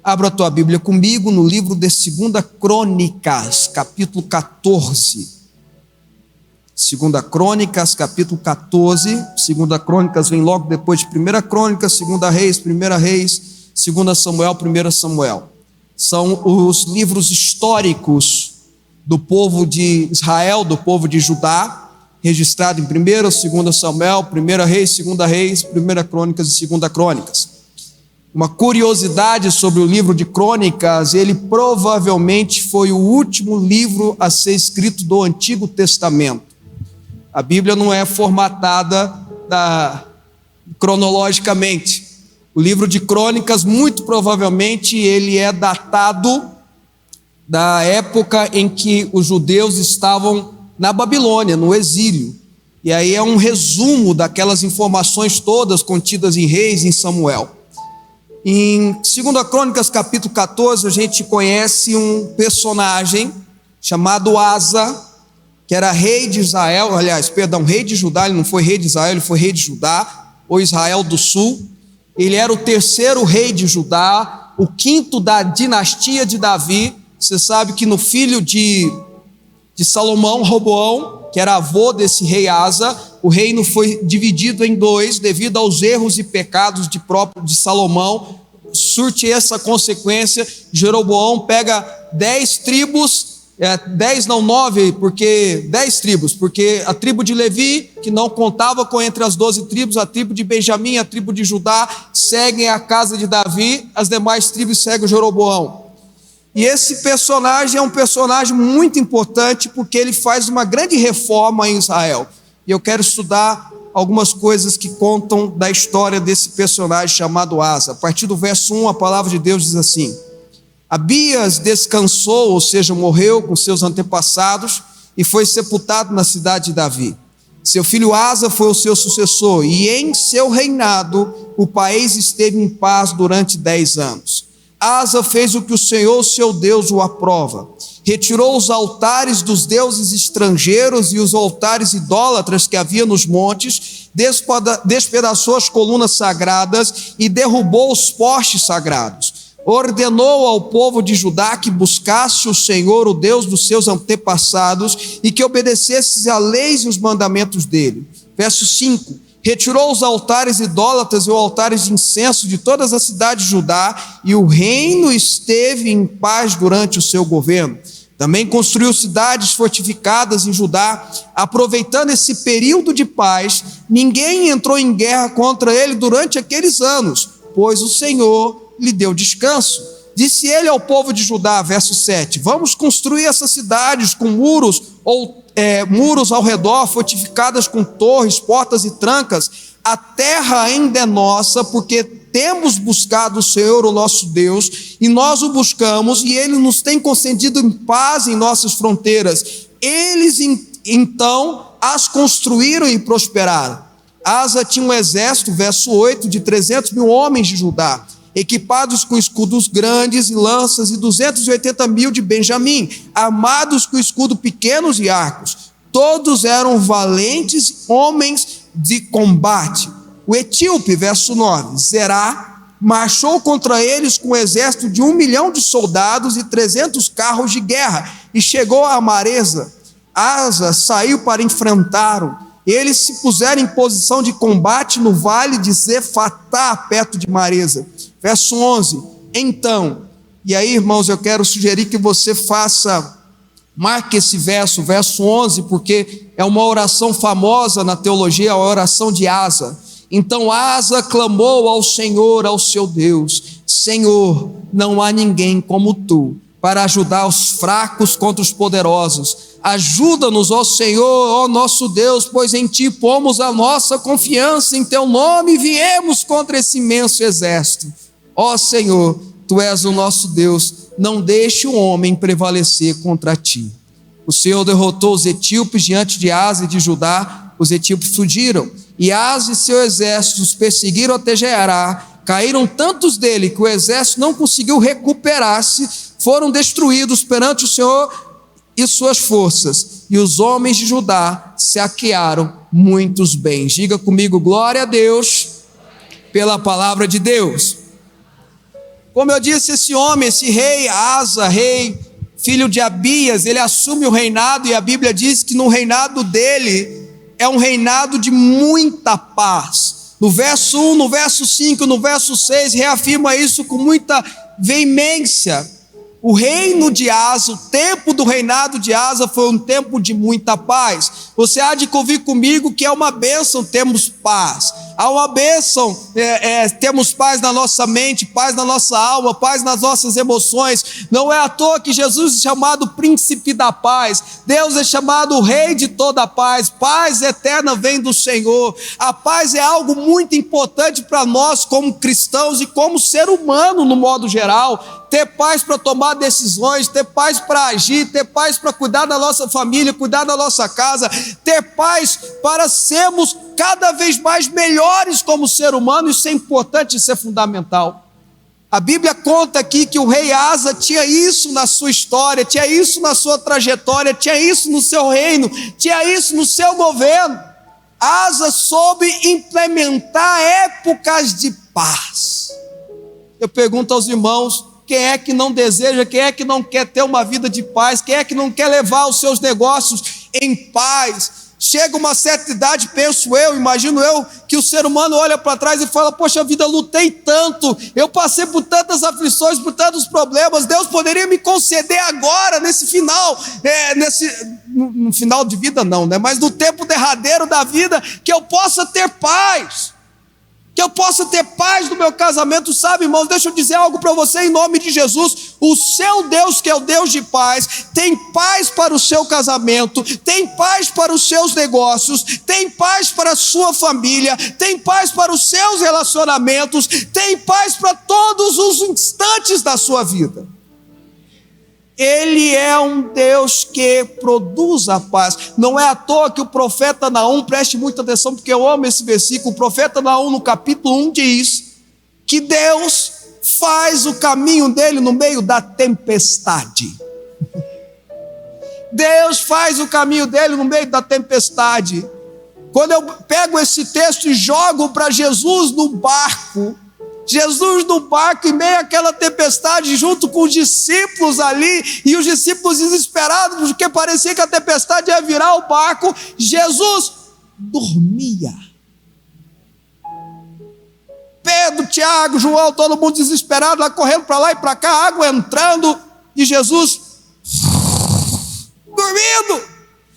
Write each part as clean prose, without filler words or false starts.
Abra a tua Bíblia comigo no livro de 2 Crônicas, capítulo 14. 2 Crônicas, capítulo 14. 2 Crônicas vem logo depois de 1 Crônicas, 2 Reis, 1 Reis, 2 Samuel, 1 Samuel. São os livros históricos do povo de Israel, do povo de Judá, registrado em 1, 2 Samuel, 1 Reis, 2 Reis, 1 Crônicas e 2 Crônicas. Uma curiosidade sobre o livro de Crônicas: ele provavelmente foi o último livro a ser escrito do Antigo Testamento. A Bíblia não é formatada cronologicamente. O livro de Crônicas, muito provavelmente, ele é datado da época em que os judeus estavam na Babilônia, no exílio. E aí é um resumo daquelas informações todas contidas em Reis e em Samuel. Em 2 Crônicas, capítulo 14, a gente conhece um personagem chamado Asa, que era rei de Israel, rei de Judá. Ele não foi rei de Israel, ele foi rei de Judá, ou Israel do Sul. Ele era o terceiro rei de Judá, o quinto da dinastia de Davi. Você sabe que no filho de Salomão, Roboão, que era avô desse rei Asa, o reino foi dividido em dois devido aos erros e pecados de Salomão. Surte essa consequência. Jeroboão pega 10 tribos, 10 tribos, porque a tribo de Levi, que não contava com entre as 12 tribos, a tribo de Benjamim, a tribo de Judá, seguem a casa de Davi, as demais tribos seguem o Jeroboão. E esse personagem é um personagem muito importante, porque ele faz uma grande reforma em Israel. E eu quero estudar algumas coisas que contam da história desse personagem chamado Asa. A partir do verso 1, a palavra de Deus diz assim: Abias descansou, ou seja, morreu com seus antepassados, e foi sepultado na cidade de Davi. Seu filho Asa foi o seu sucessor, e em seu reinado o país esteve em paz durante 10 anos. Asa fez o que o Senhor, seu Deus, o aprova. Retirou os altares dos deuses estrangeiros e os altares idólatras que havia nos montes, despedaçou as colunas sagradas e derrubou os postes sagrados. Ordenou ao povo de Judá que buscasse o Senhor, o Deus dos seus antepassados, e que obedecesse às leis e os mandamentos dele. Verso 5. Retirou os altares idólatras e os altares de incenso de todas as cidades de Judá, e o reino esteve em paz durante o seu governo. Também construiu cidades fortificadas em Judá. Aproveitando esse período de paz, ninguém entrou em guerra contra ele durante aqueles anos, pois o Senhor lhe deu descanso. Disse ele ao povo de Judá, verso 7, vamos construir essas cidades com muros ao redor, fortificadas com torres, portas e trancas. A terra ainda é nossa, porque temos buscado o Senhor, o nosso Deus, e nós o buscamos, e ele nos tem concedido em paz em nossas fronteiras. Eles então as construíram e prosperaram. Asa tinha um exército, verso 8, de 300 mil homens de Judá, equipados com escudos grandes e lanças, e 280 mil de Benjamim, armados com escudos pequenos e arcos. Todos eram valentes homens de combate. O etíope, verso 9, Zerá, marchou contra eles com um exército de 1 milhão de soldados e 300 carros de guerra, e chegou a Maresa. Asa saiu para enfrentá-lo. Eles se puseram em posição de combate no vale de Zefatá, perto de Maresa. Verso 11, então, e aí, irmãos, eu quero sugerir que você marque esse verso 11, porque é uma oração famosa na teologia, a oração de Asa. Então Asa clamou ao Senhor, ao seu Deus: Senhor, não há ninguém como tu, para ajudar os fracos contra os poderosos. Ajuda-nos, ó Senhor, ó nosso Deus, pois em ti pomos a nossa confiança, em teu nome viemos contra esse imenso exército. Ó Senhor, tu és o nosso Deus, não deixe o homem prevalecer contra ti. O Senhor derrotou os etíopes diante de Asa e de Judá. Os etíopes fugiram, e Asa e seu exército os perseguiram até Geará. Caíram tantos dele que o exército não conseguiu recuperar-se. Foram destruídos perante o Senhor e suas forças, e os homens de Judá saquearam muitos bens. Diga comigo, glória a Deus pela palavra de Deus. Como eu disse, esse homem, esse rei Asa, rei filho de Abias, ele assume o reinado, e a Bíblia diz que no reinado dele é um reinado de muita paz. No verso 1, no verso 5, no verso 6, reafirma isso com muita veemência. O reino de Asa, o tempo do reinado de Asa foi um tempo de muita paz. Você há de convir comigo que é uma bênção termos paz. Há uma bênção termos paz na nossa mente, paz na nossa alma, paz nas nossas emoções. Não é à toa que Jesus é chamado príncipe da paz. Deus é chamado o rei de toda a paz. Paz eterna vem do Senhor. A paz é algo muito importante para nós como cristãos e como ser humano no modo geral. Ter paz para tomar decisões, ter paz para agir, ter paz para cuidar da nossa família, cuidar da nossa casa, ter paz para sermos cada vez mais melhores como ser humano. Isso é importante, isso é fundamental. A Bíblia conta aqui que o rei Asa tinha isso na sua história, tinha isso na sua trajetória, tinha isso no seu reino, tinha isso no seu governo. Asa soube implementar épocas de paz. Eu pergunto aos irmãos: quem é que não deseja, quem é que não quer ter uma vida de paz, quem é que não quer levar os seus negócios em paz? Chega uma certa idade, penso eu, imagino eu, que o ser humano olha para trás e fala: poxa vida, eu lutei tanto, eu passei por tantas aflições, por tantos problemas, Deus poderia me conceder agora, nesse final, no final de vida não, né? Mas no tempo derradeiro da vida, que eu possa ter paz. Que eu possa ter paz no meu casamento. Sabe, irmãos, deixa eu dizer algo para você em nome de Jesus. O seu Deus, que é o Deus de paz, tem paz para o seu casamento, tem paz para os seus negócios, tem paz para a sua família, tem paz para os seus relacionamentos, tem paz para todos os instantes da sua vida. Ele é um Deus que produz a paz. Não é à toa que o profeta Naum, preste muita atenção porque eu amo esse versículo, o profeta Naum no capítulo 1 diz que Deus faz o caminho dele no meio da tempestade. Deus faz o caminho dele no meio da tempestade. Quando eu pego esse texto e jogo para Jesus no barco, em meio àquela tempestade, junto com os discípulos ali, e os discípulos desesperados, porque parecia que a tempestade ia virar o barco, Jesus dormia. Pedro, Tiago, João, todo mundo desesperado, lá correndo para lá e para cá, água entrando, e Jesus dormindo.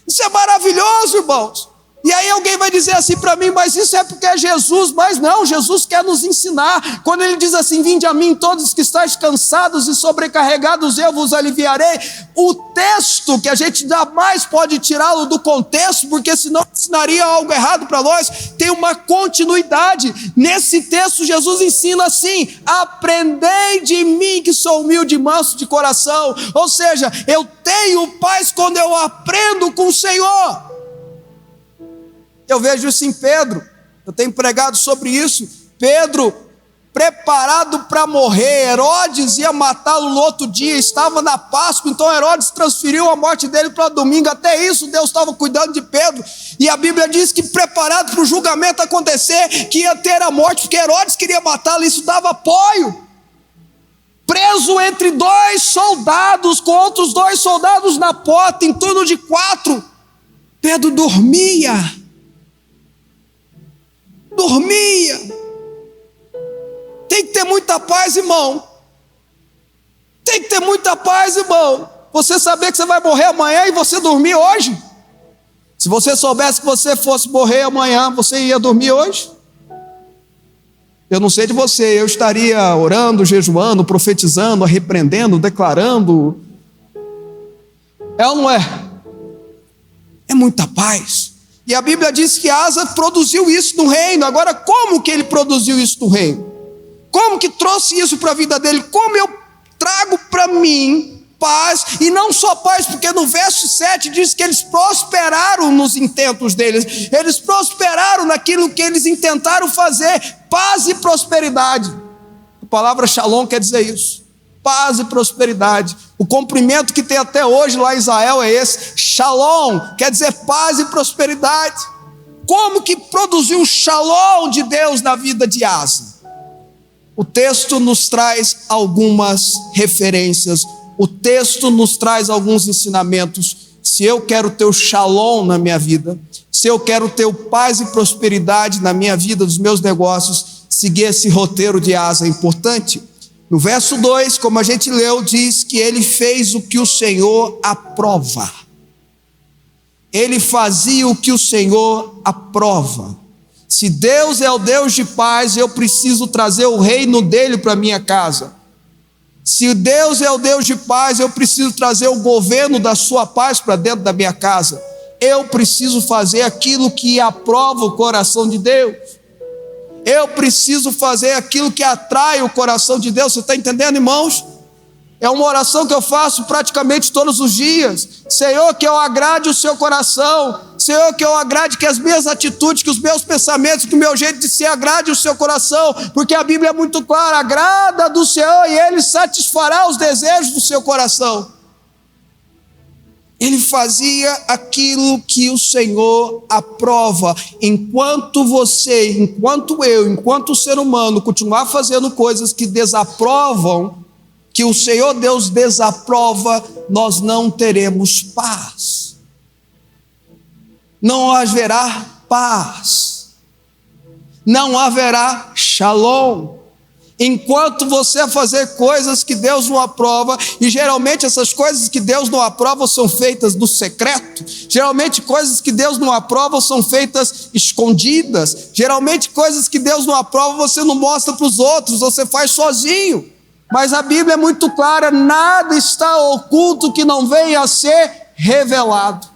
Isso é maravilhoso, irmãos. E aí alguém vai dizer assim para mim: mas isso é porque é Jesus. Mas não, Jesus quer nos ensinar. Quando ele diz assim: vinde a mim todos que estáis cansados e sobrecarregados, eu vos aliviarei. O texto, que a gente jamais pode tirá-lo do contexto, porque senão ensinaria algo errado para nós, tem uma continuidade. Nesse texto Jesus ensina assim: aprendei de mim que sou humilde e manso de coração. Ou seja, eu tenho paz quando eu aprendo com o Senhor. Eu vejo isso em Pedro, eu tenho pregado sobre isso. Pedro, preparado para morrer, Herodes ia matá-lo no outro dia, estava na Páscoa, então Herodes transferiu a morte dele para domingo. Até isso Deus estava cuidando de Pedro, e a Bíblia diz que preparado para o julgamento acontecer, que ia ter a morte, porque Herodes queria matá-lo, isso dava apoio. Preso entre 2 soldados, com outros 2 soldados na porta, em torno de 4, Pedro dormia. Tem que ter muita paz, irmão. Tem que ter muita paz, irmão. Você saber que você vai morrer amanhã e você dormir hoje. Se você soubesse que você fosse morrer amanhã, você ia dormir hoje? Eu não sei de você, eu estaria orando, jejuando, profetizando, repreendendo, declarando. É ou não é? É muita paz. E a Bíblia diz que Asa produziu isso no reino. Agora, como que ele produziu isso no reino? Como que trouxe isso para a vida dele? Como eu trago para mim paz, e não só paz, porque no verso 7 diz que eles prosperaram nos intentos deles. Eles prosperaram naquilo que eles intentaram fazer, paz e prosperidade. A palavra shalom quer dizer isso. Paz e prosperidade. O cumprimento que tem até hoje lá em Israel é esse. Shalom quer dizer paz e prosperidade. Como que produziu o shalom de Deus na vida de Asa? O texto nos traz algumas referências, o texto nos traz alguns ensinamentos. Se eu quero ter o shalom na minha vida, se eu quero ter paz e prosperidade na minha vida, nos meus negócios, seguir esse roteiro de Asa é importante. No verso 2, como a gente leu, diz que ele fez o que o Senhor aprova. Ele fazia o que o Senhor aprova. Se Deus é o Deus de paz, eu preciso trazer o reino dele para minha casa. Se Deus é o Deus de paz, eu preciso trazer o governo da sua paz para dentro da minha casa. Eu preciso fazer aquilo que aprova o coração de Deus. Eu preciso fazer aquilo que atrai o coração de Deus. Você está entendendo, irmãos? É uma oração que eu faço praticamente todos os dias. Senhor, que eu agrade o seu coração. Senhor, que eu agrade, que as minhas atitudes, que os meus pensamentos, que o meu jeito de ser agrade o seu coração. Porque a Bíblia é muito clara: agrada do Senhor e Ele satisfará os desejos do seu coração. Ele fazia aquilo que o Senhor aprova. Enquanto você, enquanto eu, enquanto o ser humano continuar fazendo coisas que desaprovam, que o Senhor Deus desaprova, nós não teremos paz. Não haverá paz. Não haverá shalom. Enquanto você fazer coisas que Deus não aprova, e geralmente essas coisas que Deus não aprova são feitas no secreto, geralmente coisas que Deus não aprova são feitas escondidas, geralmente coisas que Deus não aprova você não mostra para os outros, você faz sozinho. Mas a Bíblia é muito clara: nada está oculto que não venha a ser revelado.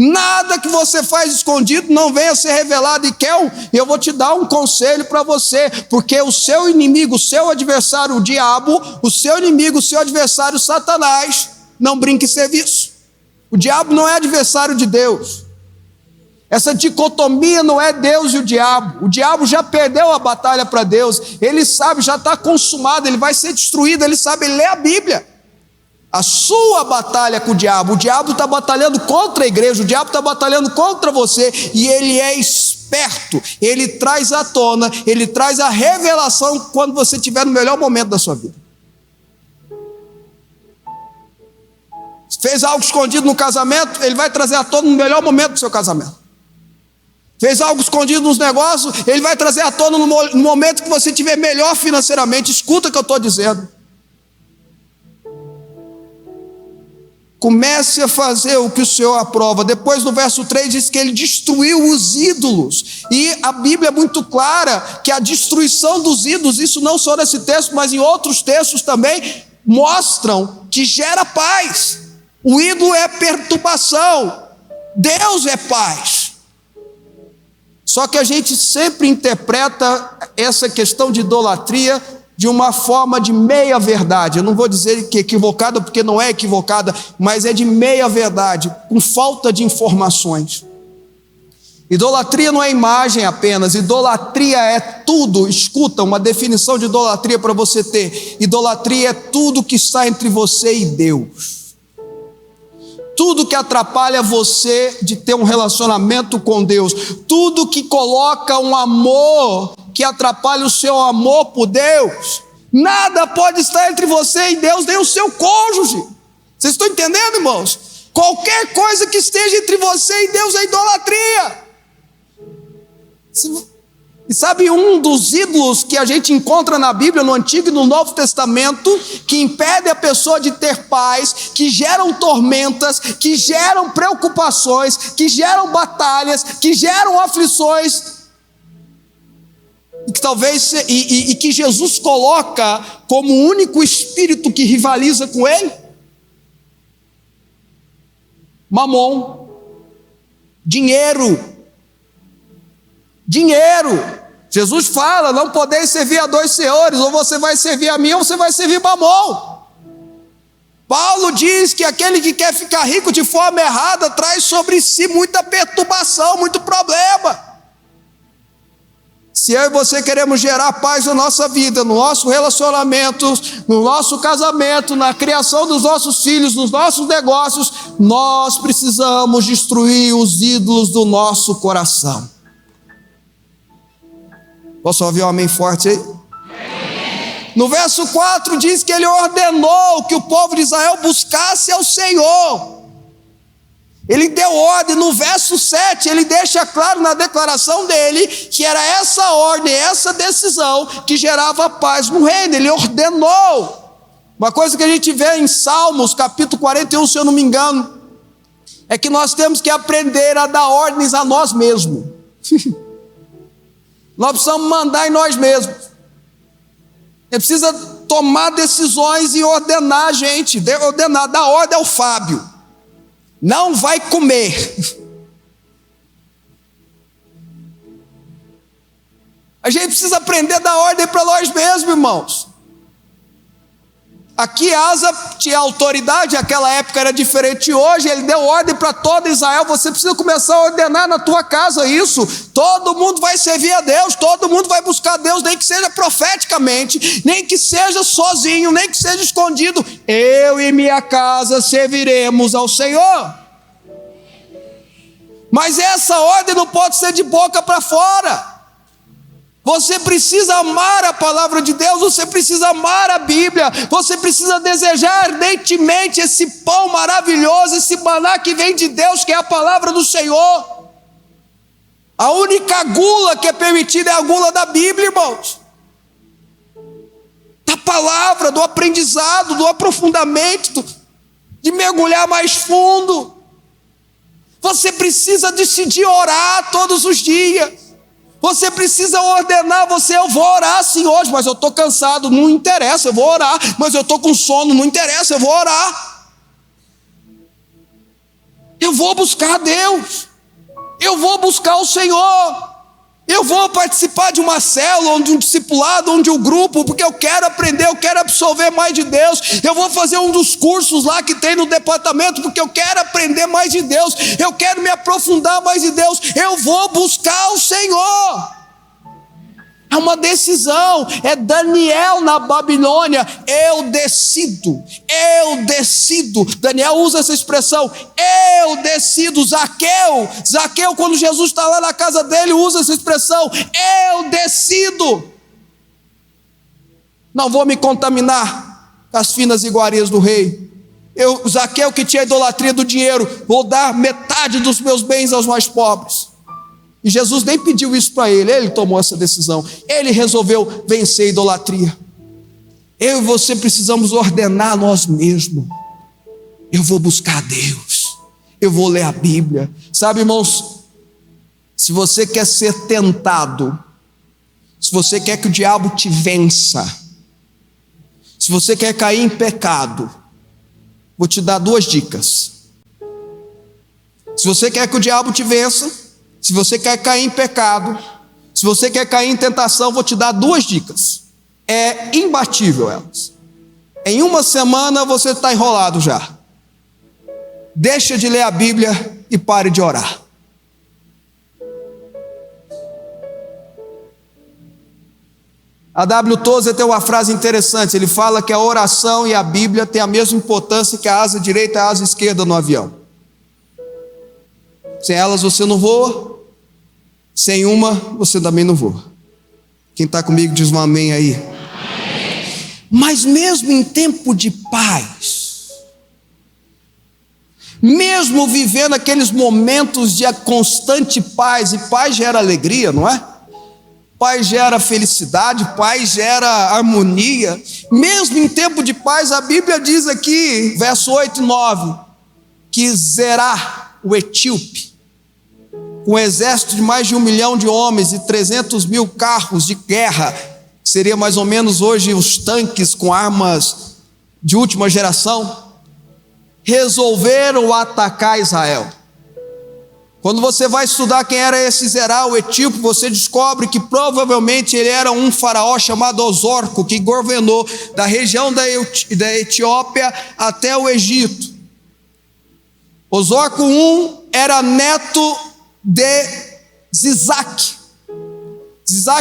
Nada que você faz escondido não venha a ser revelado. E eu vou te dar um conselho para você, porque o seu inimigo, o seu adversário, o diabo, o seu inimigo, o seu adversário, Satanás, não brinque em serviço. O diabo não é adversário de Deus. Essa dicotomia não é Deus e o diabo. O diabo já perdeu a batalha para Deus. Ele sabe, já está consumado, ele vai ser destruído, ele sabe, ele lê a Bíblia. A sua batalha com o diabo está batalhando contra a igreja, o diabo está batalhando contra você, e ele é esperto, ele traz à tona, ele traz a revelação quando você estiver no melhor momento da sua vida. Fez algo escondido no casamento, ele vai trazer à tona no melhor momento do seu casamento. Fez algo escondido nos negócios, ele vai trazer à tona no momento que você estiver melhor financeiramente. Escuta o que eu estou dizendo. Comece a fazer o que o Senhor aprova. Depois no verso 3 diz que ele destruiu os ídolos. E a Bíblia é muito clara que a destruição dos ídolos, isso não só nesse texto, mas em outros textos também, mostram que gera paz. O ídolo é perturbação, Deus é paz. Só que a gente sempre interpreta essa questão de idolatria de uma forma de meia verdade. Eu não vou dizer que é equivocada, porque não é equivocada, mas é de meia verdade, com falta de informações. Idolatria não é imagem apenas, idolatria é tudo. Escuta, uma definição de idolatria para você ter: idolatria é tudo que está entre você e Deus. Tudo que atrapalha você de ter um relacionamento com Deus, tudo que coloca um amor que atrapalha o seu amor por Deus. Nada pode estar entre você e Deus, nem o seu cônjuge. Vocês estão entendendo, irmãos? Qualquer coisa que esteja entre você e Deus é idolatria. E sabe, um dos ídolos que a gente encontra na Bíblia, no Antigo e no Novo Testamento, que impede a pessoa de ter paz, que geram tormentas, que geram preocupações, que geram batalhas, que geram aflições, e que Jesus coloca como o único espírito que rivaliza com ele: Mamon, dinheiro. Jesus fala: não podeis servir a dois senhores, ou você vai servir a mim ou você vai servir Mamon. Paulo diz que aquele que quer ficar rico de forma errada traz sobre si muita perturbação, muito problema. Se eu e você queremos gerar paz na nossa vida, no nosso relacionamento, no nosso casamento, na criação dos nossos filhos, nos nossos negócios, nós precisamos destruir os ídolos do nosso coração. Posso ouvir um amém forte aí? No verso 4 diz que ele ordenou que o povo de Israel buscasse ao Senhor. Ele deu ordem. No verso 7 ele deixa claro na declaração dele que era essa ordem, essa decisão que gerava paz no reino. Ele ordenou. Uma coisa que a gente vê em Salmos capítulo 41, se eu não me engano, é que nós temos que aprender a dar ordens a nós mesmos. Nós precisamos mandar em nós mesmos. Ele precisa tomar decisões e ordenar a gente. Ordenar, dar ordem ao Fábio. Não vai comer. A gente precisa aprender a dar ordem para nós mesmos, irmãos. Aqui Asa tinha autoridade, aquela época era diferente de hoje, ele deu ordem para todo Israel. Você precisa começar a ordenar na tua casa isso. Todo mundo vai servir a Deus, todo mundo vai buscar a Deus, nem que seja profeticamente, nem que seja sozinho, nem que seja escondido. Eu e minha casa serviremos ao Senhor. Mas essa ordem não pode ser de boca para fora. Você precisa amar a palavra de Deus, você precisa amar a Bíblia, você precisa desejar ardentemente esse pão maravilhoso, esse maná que vem de Deus, que é a palavra do Senhor. A única gula que é permitida é a gula da Bíblia, irmãos. Da palavra, do aprendizado, do aprofundamento, de mergulhar mais fundo. Você precisa decidir orar todos os dias. Você precisa ordenar, eu vou orar sim hoje, mas eu estou cansado, não interessa, eu vou orar. Mas eu estou com sono, não interessa, eu vou orar. Eu vou buscar a Deus, eu vou buscar o Senhor, eu vou participar de uma célula, ou de um discipulado, ou de um grupo, porque eu quero aprender, eu quero absorver mais de Deus. Eu vou fazer um dos cursos lá que tem no departamento, porque eu quero aprender mais de Deus, eu quero me aprofundar mais de Deus. Eu vou buscar o Senhor. É uma decisão. É Daniel na Babilônia. Eu decido. Daniel usa essa expressão. Eu decido. Zaqueu, quando Jesus está lá na casa dele, usa essa expressão. Eu decido. Não vou me contaminar com as finas iguarias do rei. Zaqueu, que tinha idolatria do dinheiro, vou dar metade dos meus bens aos mais pobres. E Jesus nem pediu isso para ele tomou essa decisão. Ele resolveu vencer a idolatria. Eu e você precisamos ordenar nós mesmos. Eu vou buscar a Deus, eu vou ler a Bíblia. Sabe, irmãos, se você quer ser tentado, se você quer que o diabo te vença, se você quer cair em pecado, vou te dar 2 dicas. Se você quer que o diabo te vença, se você quer cair em pecado, se você quer cair em tentação, vou te dar 2 dicas. É imbatível elas. Em uma semana você está enrolado já. Deixa de ler a Bíblia e pare de orar. A W. Tozer tem uma frase interessante. Ele fala que a oração e a Bíblia têm a mesma importância que a asa direita e a asa esquerda no avião. Sem elas você não voa, sem uma você também não voa. Quem está comigo diz um amém aí. Amém. Mas mesmo em tempo de paz, mesmo vivendo aqueles momentos de constante paz, e paz gera alegria, não é? Paz gera felicidade, paz gera harmonia. Mesmo em tempo de paz, a Bíblia diz aqui, verso 8 e 9, que Zerá, o etíope, com um exército de mais de 1 milhão de homens e 300 mil carros de guerra, que seria mais ou menos hoje os tanques com armas de última geração, resolveram atacar Israel. Quando você vai estudar quem era esse Zerá, o etíope, você descobre que provavelmente ele era um faraó chamado Osorco, que governou da região da Etiópia até o Egito. Osorco I era neto de Zizaque.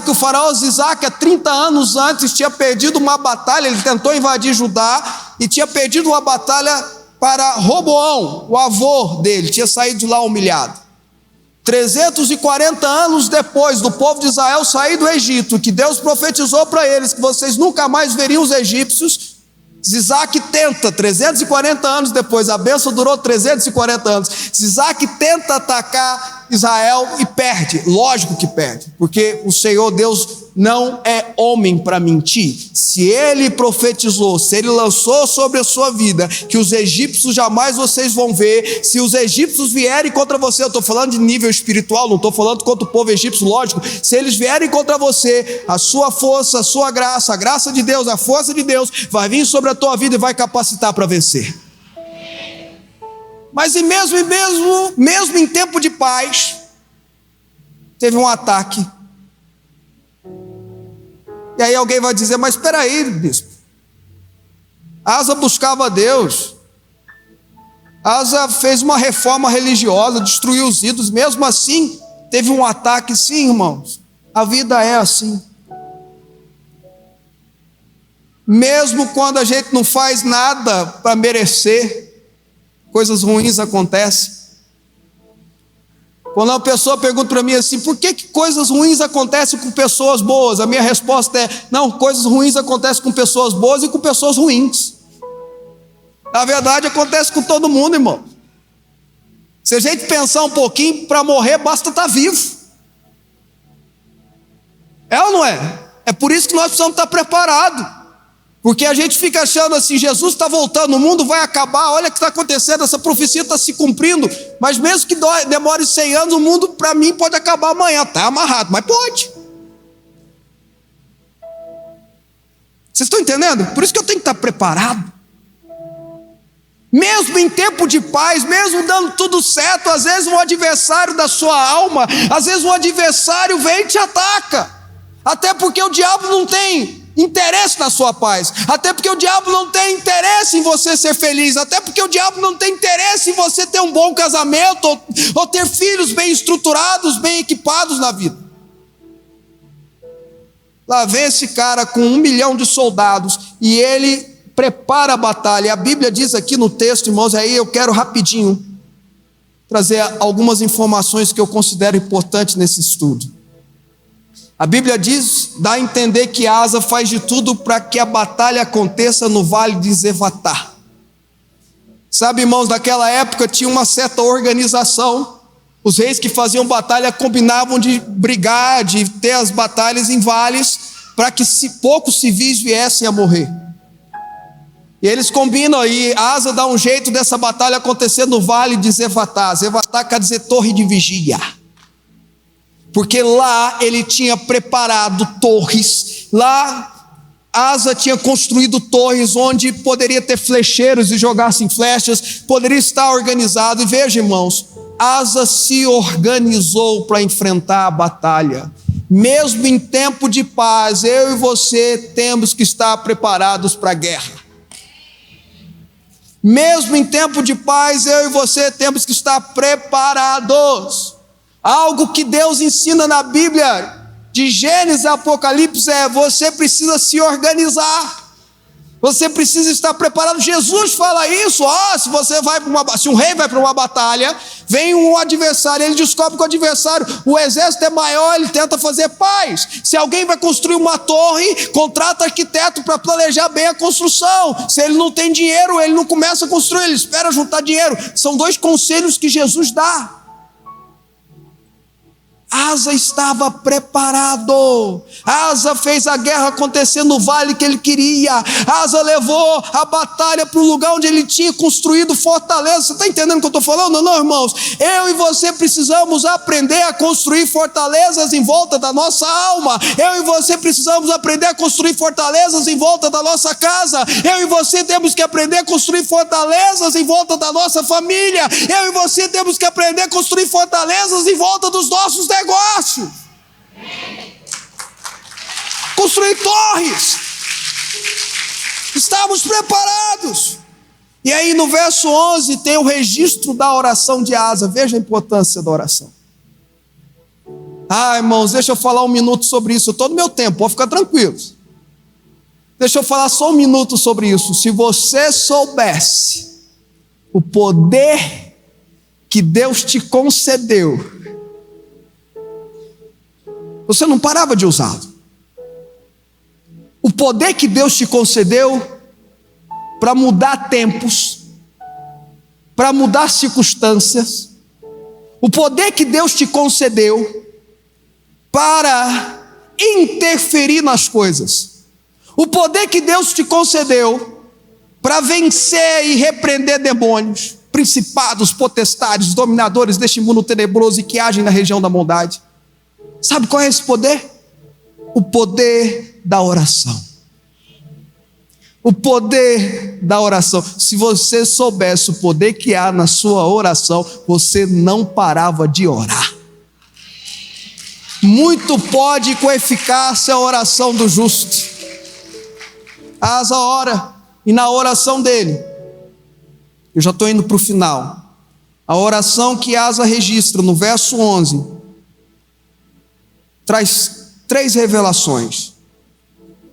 O faraó Zizaque, há 30 anos antes, tinha perdido uma batalha. Ele tentou invadir Judá e tinha perdido uma batalha para Roboão, o avô dele, tinha saído de lá humilhado. 340 anos depois do povo de Israel sair do Egito, que Deus profetizou para eles que vocês nunca mais veriam os egípcios, Isaac tenta, 340 anos depois, a bênção durou 340 anos, Isaac tenta atacar Israel e perde, lógico que perde, porque o Senhor Deus não é homem para mentir. Se ele profetizou, se ele lançou sobre a sua vida que os egípcios jamais vocês vão ver, se os egípcios vierem contra você, eu estou falando de nível espiritual, não estou falando contra o povo egípcio, lógico, se eles vierem contra você, a sua força, a sua graça, a graça de Deus, a força de Deus vai vir sobre a tua vida e vai capacitar para vencer. Mas mesmo em tempo de paz, teve um ataque. E aí alguém vai dizer, mas espera aí, bispo, Asa buscava a Deus, Asa fez uma reforma religiosa, destruiu os ídolos, mesmo assim teve um ataque. Sim, irmãos, a vida é assim. Mesmo quando a gente não faz nada para merecer, coisas ruins acontecem. Quando uma pessoa pergunta para mim assim, por que coisas ruins acontecem com pessoas boas? A minha resposta é, não, coisas ruins acontecem com pessoas boas e com pessoas ruins. Na verdade, acontece com todo mundo, irmão. Se a gente pensar um pouquinho, para morrer basta estar vivo. É ou não é? É por isso que nós precisamos estar preparados. Porque a gente fica achando assim, Jesus está voltando, o mundo vai acabar, olha o que está acontecendo, essa profecia está se cumprindo, mas mesmo que demore 100 anos, o mundo para mim pode acabar amanhã, está amarrado, mas pode. Vocês estão entendendo? Por isso que eu tenho que estar preparado. Mesmo em tempo de paz, mesmo dando tudo certo, às vezes um adversário da sua alma, às vezes um adversário vem e te ataca, até porque o diabo não tem interesse na sua paz, até porque o diabo não tem interesse em você ser feliz, até porque o diabo não tem interesse em você ter um bom casamento, ou ter filhos bem estruturados, bem equipados na vida. Lá vem esse cara com 1 milhão de soldados, e ele prepara a batalha. A Bíblia diz aqui no texto, irmãos, aí eu quero rapidinho trazer algumas informações que eu considero importantes nesse estudo. A Bíblia diz, dá a entender que Asa faz de tudo para que a batalha aconteça no vale de Zefatá. Sabe, irmãos, naquela época tinha uma certa organização. Os reis que faziam batalha combinavam de brigar, de ter as batalhas em vales, para que poucos civis viessem a morrer. E eles combinam aí, Asa dá um jeito dessa batalha acontecer no vale de Zefatá. Zefatá quer dizer torre de vigia. Porque lá ele tinha preparado torres, lá Asa tinha construído torres onde poderia ter flecheiros e jogassem flechas, poderia estar organizado. E veja, irmãos, Asa se organizou para enfrentar a batalha. Mesmo em tempo de paz, eu e você temos que estar preparados para a guerra. Mesmo em tempo de paz, eu e você temos que estar preparados. Algo que Deus ensina na Bíblia, de Gênesis a Apocalipse, é: você precisa se organizar, você precisa estar preparado. Jesus fala isso, se um rei vai para uma batalha, vem um adversário, ele descobre que o adversário, o exército é maior, ele tenta fazer paz. Se alguém vai construir uma torre, contrata arquiteto para planejar bem a construção. Se ele não tem dinheiro, ele não começa a construir, ele espera juntar dinheiro. São 2 conselhos que Jesus dá. Asa estava preparado. Asa fez a guerra acontecer no vale que ele queria. Asa levou a batalha para o lugar onde ele tinha construído fortaleza. Você está entendendo o que eu estou falando? Não, irmãos? Eu e você precisamos aprender a construir fortalezas em volta da nossa alma. Eu e você precisamos aprender a construir fortalezas em volta da nossa casa. Eu e você temos que aprender a construir fortalezas em volta da nossa família. Eu e você temos que aprender a construir fortalezas em volta dos nossos negócio, construir torres. Estamos preparados. E aí no verso 11 tem o registro da oração de Asa. Veja a importância da oração. Irmãos, deixa eu falar 1 minuto sobre isso. Eu estou no meu tempo, pode ficar tranquilos. Deixa eu falar só 1 minuto sobre isso. Se você soubesse o poder que Deus te concedeu você não parava de usá-lo. O poder que Deus te concedeu para mudar tempos, para mudar circunstâncias, o poder que Deus te concedeu para interferir nas coisas, o poder que Deus te concedeu para vencer e repreender demônios, principados, potestades, dominadores deste mundo tenebroso e que agem na região da maldade. Sabe qual é esse poder? O poder da oração. O poder da oração. Se você soubesse o poder que há na sua oração, você não parava de orar. Muito pode com eficácia a oração do justo. Asa ora, e na oração dele, eu já estou indo para o final, a oração que Asa registra no verso 11, traz 3 revelações.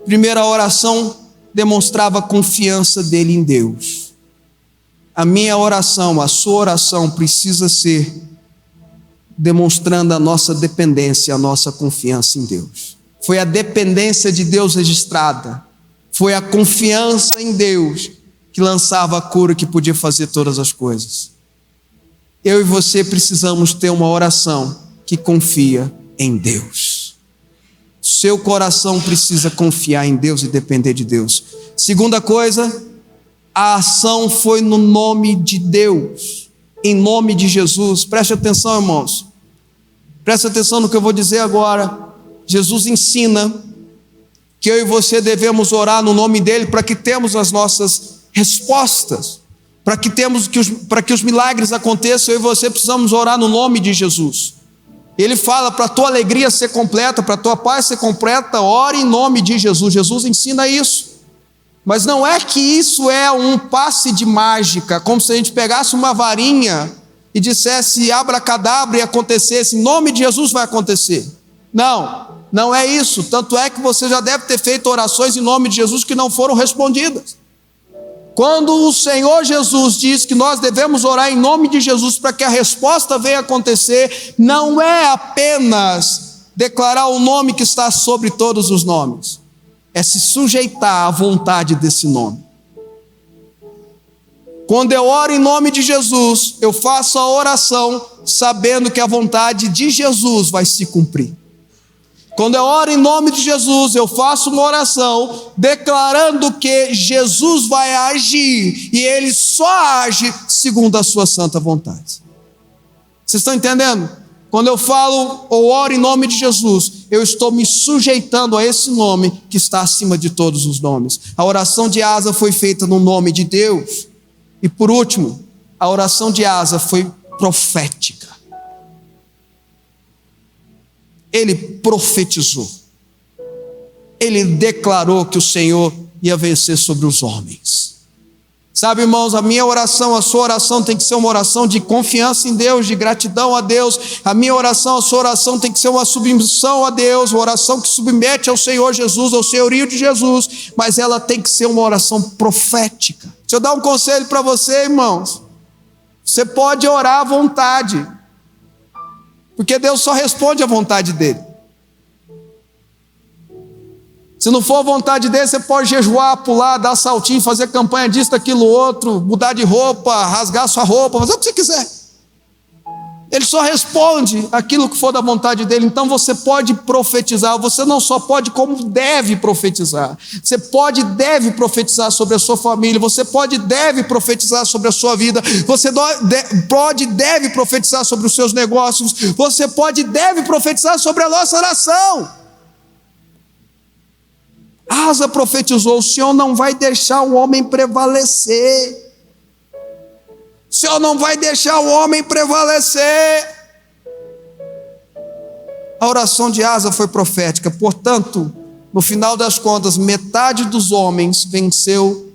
Primeira, a oração demonstrava a confiança dele em Deus. A minha oração, a sua oração precisa ser demonstrando a nossa dependência, a nossa confiança em Deus. Foi a dependência de Deus registrada, foi a confiança em Deus que lançava a cura, que podia fazer todas as coisas. Eu e você precisamos ter uma oração que confia em Deus. Seu coração precisa confiar em Deus e depender de Deus. Segunda coisa, a ação foi no nome de Deus, em nome de Jesus. Preste atenção, irmãos. Preste atenção no que eu vou dizer agora. Jesus ensina que eu e você devemos orar no nome dele para que temos as nossas respostas, para que os milagres aconteçam. Eu e você precisamos orar no nome de Jesus. Ele fala, para a tua alegria ser completa, para a tua paz ser completa, ore em nome de Jesus. Jesus ensina isso. Mas não é que isso é um passe de mágica, como se a gente pegasse uma varinha e dissesse abracadabra e acontecesse, em nome de Jesus vai acontecer. Não, não é isso. Tanto é que você já deve ter feito orações em nome de Jesus que não foram respondidas. Quando o Senhor Jesus diz que nós devemos orar em nome de Jesus para que a resposta venha acontecer, não é apenas declarar o nome que está sobre todos os nomes, é se sujeitar à vontade desse nome. Quando eu oro em nome de Jesus, eu faço a oração sabendo que a vontade de Jesus vai se cumprir. Quando eu oro em nome de Jesus, eu faço uma oração declarando que Jesus vai agir e Ele só age segundo a sua santa vontade. Vocês estão entendendo? Quando eu falo ou oro em nome de Jesus, eu estou me sujeitando a esse nome que está acima de todos os nomes. A oração de Asa foi feita no nome de Deus. E por último, a oração de Asa foi profética. Ele profetizou. Ele declarou que o Senhor ia vencer sobre os homens. Sabe, irmãos, a minha oração, a sua oração tem que ser uma oração de confiança em Deus, de gratidão a Deus. A minha oração, a sua oração tem que ser uma submissão a Deus, uma oração que submete ao Senhor Jesus, ao senhorio de Jesus, mas ela tem que ser uma oração profética. Deixa eu dar um conselho para você, irmãos. Você pode orar à vontade, porque Deus só responde à vontade dele. Se não for a vontade dele, você pode jejuar, pular, dar saltinho, fazer campanha disso, daquilo, outro, mudar de roupa, rasgar sua roupa, fazer o que você quiser. Ele só responde aquilo que for da vontade dele. Então você pode profetizar, você não só pode, como deve profetizar. Você pode e deve profetizar sobre a sua família, você pode e deve profetizar sobre a sua vida, você pode e deve profetizar sobre os seus negócios, você pode e deve profetizar sobre a nossa nação. Asa profetizou: o Senhor não vai deixar o homem prevalecer. O Senhor não vai deixar o homem prevalecer. A oração de Asa foi profética. Portanto, no final das contas, metade dos homens venceu.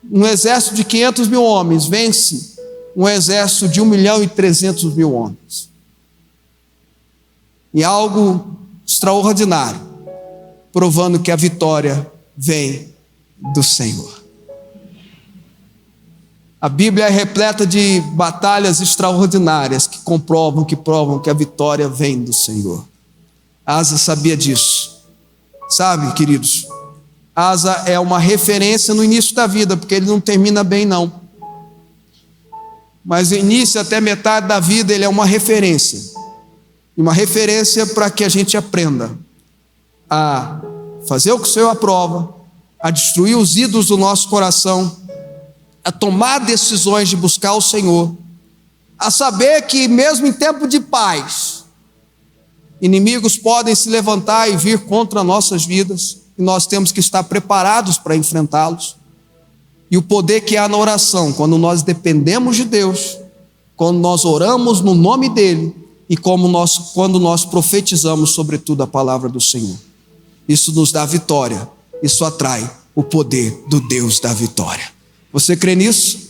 Um exército de 500 mil homens vence um exército de 1.300.000 homens. E algo extraordinário, provando que a vitória vem do Senhor. A Bíblia é repleta de batalhas extraordinárias que provam que a vitória vem do Senhor. Asa sabia disso. Sabe, queridos, Asa é uma referência no início da vida, porque ele não termina bem não. Mas o início até metade da vida ele é uma referência. Uma referência para que a gente aprenda a fazer o que o Senhor aprova, a destruir os ídolos do nosso coração, a tomar decisões de buscar o Senhor, a saber que mesmo em tempo de paz, inimigos podem se levantar e vir contra nossas vidas, e nós temos que estar preparados para enfrentá-los. E o poder que há na oração, quando nós dependemos de Deus, quando nós oramos no nome dEle, e quando nós profetizamos sobretudo a palavra do Senhor. Isso nos dá vitória, isso atrai o poder do Deus da vitória. Você crê nisso?